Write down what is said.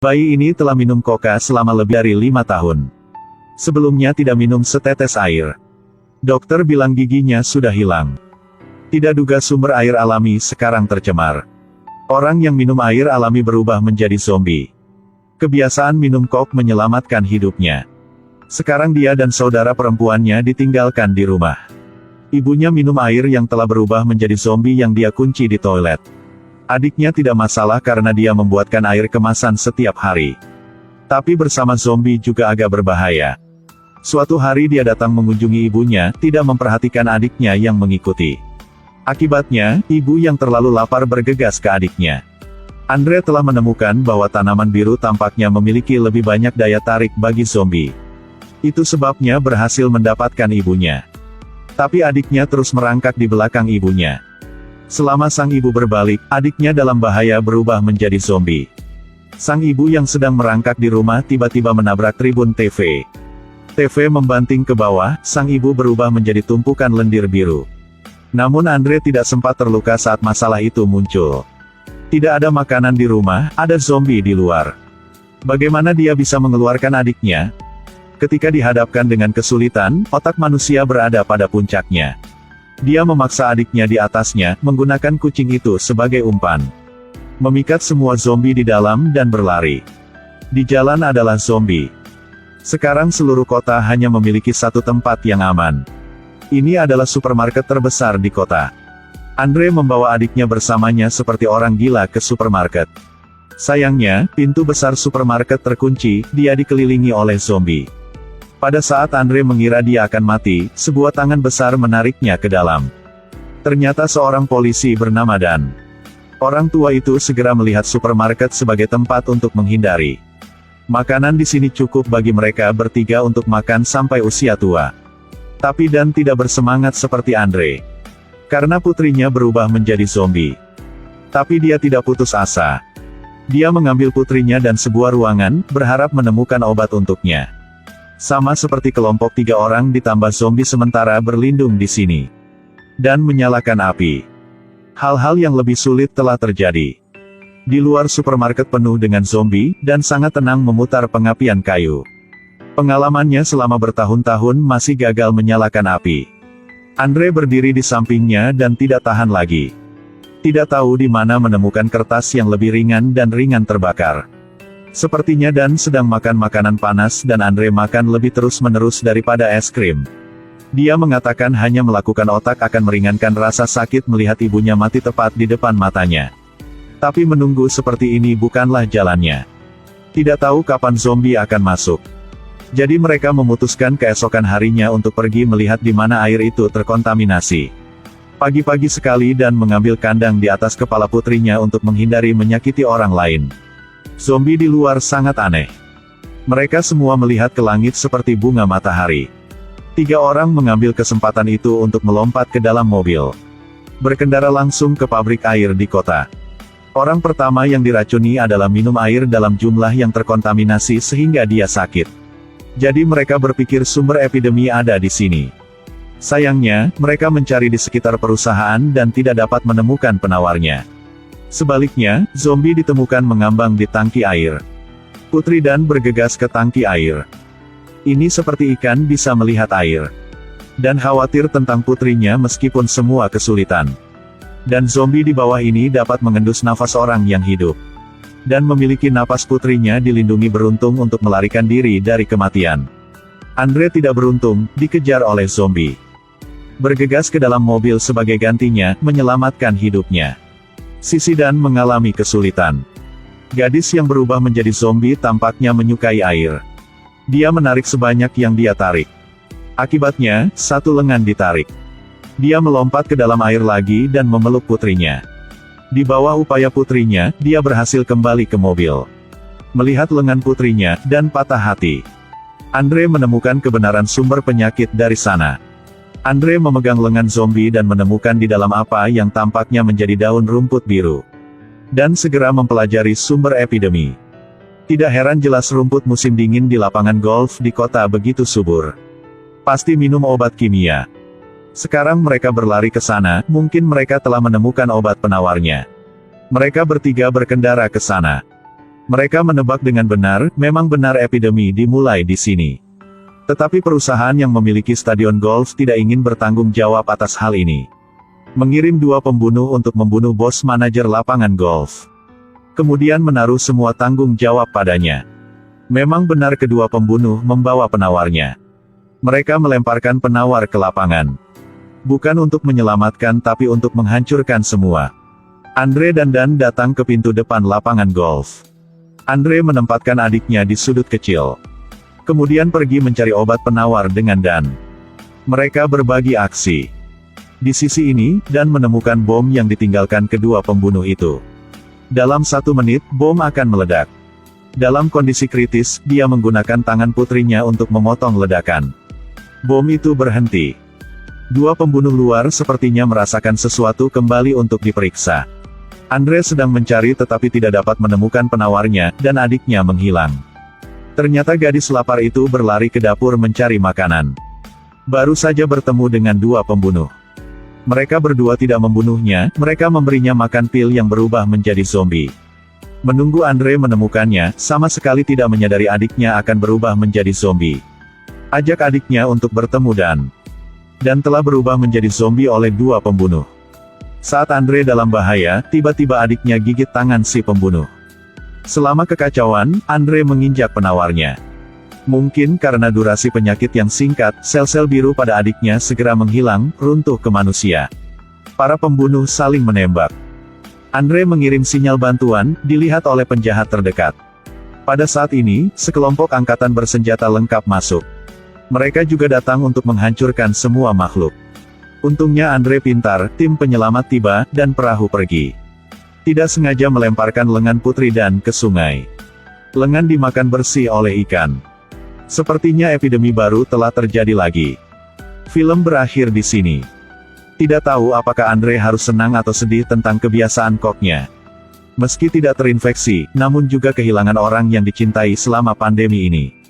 Bayi ini telah minum Coca selama lebih dari 5 tahun. Sebelumnya tidak minum setetes air. Dokter bilang giginya sudah hilang. Tidak duga sumber air alami sekarang tercemar. Orang yang minum air alami berubah menjadi zombie. Kebiasaan minum Coke menyelamatkan hidupnya. Sekarang dia dan saudara perempuannya ditinggalkan di rumah. Ibunya minum air yang telah berubah menjadi zombie yang dia kunci di toilet. Adiknya tidak masalah karena dia membuatkan air kemasan setiap hari. Tapi bersama zombie juga agak berbahaya. Suatu hari dia datang mengunjungi ibunya, tidak memperhatikan adiknya yang mengikuti. Akibatnya, ibu yang terlalu lapar bergegas ke adiknya. Andre telah menemukan bahwa tanaman biru tampaknya memiliki lebih banyak daya tarik bagi zombie. Itu sebabnya berhasil mendapatkan ibunya. Tapi adiknya terus merangkak di belakang ibunya. Selama sang ibu berbalik, adiknya dalam bahaya berubah menjadi zombie. Sang ibu yang sedang merangkak di rumah tiba-tiba menabrak tribun TV. TV membanting ke bawah, sang ibu berubah menjadi tumpukan lendir biru. Namun Andre tidak sempat terluka saat masalah itu muncul. Tidak ada makanan di rumah, ada zombie di luar. Bagaimana dia bisa mengeluarkan adiknya? Ketika dihadapkan dengan kesulitan, otak manusia berada pada puncaknya. Dia memaksa adiknya di atasnya, menggunakan kucing itu sebagai umpan. Memikat semua zombie di dalam dan berlari. Di jalan adalah zombie. Sekarang seluruh kota hanya memiliki satu tempat yang aman. Ini adalah supermarket terbesar di kota. Andre membawa adiknya bersamanya seperti orang gila ke supermarket. Sayangnya, pintu besar supermarket terkunci, dia dikelilingi oleh zombie. Pada saat Andre mengira dia akan mati, sebuah tangan besar menariknya ke dalam. Ternyata seorang polisi bernama Dan. Orang tua itu segera melihat supermarket sebagai tempat untuk menghindari. Makanan di sini cukup bagi mereka bertiga untuk makan sampai usia tua. Tapi Dan tidak bersemangat seperti Andre. Karena putrinya berubah menjadi zombie. Tapi dia tidak putus asa. Dia mengambil putrinya dan sebuah ruangan, berharap menemukan obat untuknya. Sama seperti kelompok 3 orang ditambah zombie sementara berlindung di sini. Dan menyalakan api. Hal-hal yang lebih sulit telah terjadi. Di luar supermarket penuh dengan zombie, dan sangat tenang memutar pengapian kayu. Pengalamannya selama bertahun-tahun masih gagal menyalakan api. Andre berdiri di sampingnya dan tidak tahan lagi. Tidak tahu di mana menemukan kertas yang lebih ringan dan ringan terbakar. Sepertinya Dan sedang makan makanan panas dan Andre makan lebih terus-menerus daripada es krim. Dia mengatakan hanya melakukan otak akan meringankan rasa sakit melihat ibunya mati tepat di depan matanya. Tapi menunggu seperti ini bukanlah jalannya. Tidak tahu kapan zombie akan masuk. Jadi mereka memutuskan keesokan harinya untuk pergi melihat di mana air itu terkontaminasi. Pagi-pagi sekali Dan mengambil kandang di atas kepala putrinya untuk menghindari menyakiti orang lain. Zombie di luar sangat aneh. Mereka semua melihat ke langit seperti bunga matahari. 3 orang mengambil kesempatan itu untuk melompat ke dalam mobil. Berkendara langsung ke pabrik air di kota. Orang pertama yang diracuni adalah minum air dalam jumlah yang terkontaminasi sehingga dia sakit. Jadi mereka berpikir sumber epidemi ada di sini. Sayangnya, mereka mencari di sekitar perusahaan dan tidak dapat menemukan penawarnya. Sebaliknya, zombie ditemukan mengambang di tangki air. Putri Dan bergegas ke tangki air. Ini seperti ikan bisa melihat air. Dan khawatir tentang putrinya meskipun semua kesulitan. Dan zombie di bawah ini dapat mengendus nafas orang yang hidup. Dan memiliki napas putrinya dilindungi beruntung untuk melarikan diri dari kematian. Andre tidak beruntung, dikejar oleh zombie. Bergegas ke dalam mobil sebagai gantinya, menyelamatkan hidupnya. Sisi Dan mengalami kesulitan. Gadis yang berubah menjadi zombie tampaknya menyukai air. Dia menarik sebanyak yang dia tarik. Akibatnya, satu lengan ditarik. Dia melompat ke dalam air lagi dan memeluk putrinya. Di bawah upaya putrinya, dia berhasil kembali ke mobil. Melihat lengan putrinya, Dan patah hati. Andre menemukan kebenaran sumber penyakit dari sana. Andre memegang lengan zombie dan menemukan di dalam apa yang tampaknya menjadi daun rumput biru. Dan segera mempelajari sumber epidemi. Tidak heran jelas rumput musim dingin di lapangan golf di kota begitu subur. Pasti minum obat kimia. Sekarang mereka berlari ke sana, mungkin mereka telah menemukan obat penawarnya. Mereka bertiga berkendara ke sana. Mereka menebak dengan benar, memang benar epidemi dimulai di sini. Tetapi perusahaan yang memiliki stadion golf tidak ingin bertanggung jawab atas hal ini. Mengirim 2 pembunuh untuk membunuh bos manajer lapangan golf. Kemudian menaruh semua tanggung jawab padanya. Memang benar kedua pembunuh membawa penawarnya. Mereka melemparkan penawar ke lapangan. Bukan untuk menyelamatkan tapi untuk menghancurkan semua. Andre dan Dan datang ke pintu depan lapangan golf. Andre menempatkan adiknya di sudut kecil. Kemudian pergi mencari obat penawar dengan Dan. Mereka berbagi aksi. Di sisi ini, Dan menemukan bom yang ditinggalkan kedua pembunuh itu. Dalam 1 menit, bom akan meledak. Dalam kondisi kritis, dia menggunakan tangan putrinya untuk memotong ledakan. Bom itu berhenti. 2 pembunuh luar sepertinya merasakan sesuatu kembali untuk diperiksa. Andre sedang mencari tetapi tidak dapat menemukan penawarnya, dan adiknya menghilang. Ternyata gadis lapar itu berlari ke dapur mencari makanan. Baru saja bertemu dengan 2 pembunuh. Mereka berdua tidak membunuhnya, mereka memberinya makan pil yang berubah menjadi zombie. Menunggu Andre menemukannya, sama sekali tidak menyadari adiknya akan berubah menjadi zombie. Ajak adiknya untuk bertemu Dan telah berubah menjadi zombie oleh 2 pembunuh. Saat Andre dalam bahaya, tiba-tiba adiknya gigit tangan si pembunuh. Selama kekacauan, Andre menginjak penawarnya. Mungkin karena durasi penyakit yang singkat, sel-sel biru pada adiknya segera menghilang, runtuh ke manusia. Para pembunuh saling menembak. Andre mengirim sinyal bantuan, dilihat oleh penjahat terdekat. Pada saat ini, sekelompok angkatan bersenjata lengkap masuk. Mereka juga datang untuk menghancurkan semua makhluk. Untungnya Andre pintar, tim penyelamat tiba, dan perahu pergi. Tidak sengaja melemparkan lengan putri Dan ke sungai. Lengan dimakan bersih oleh ikan. Sepertinya epidemi baru telah terjadi lagi. Film berakhir di sini. Tidak tahu apakah Andre harus senang atau sedih tentang kebiasaan koknya. Meski tidak terinfeksi, namun juga kehilangan orang yang dicintai selama pandemi ini.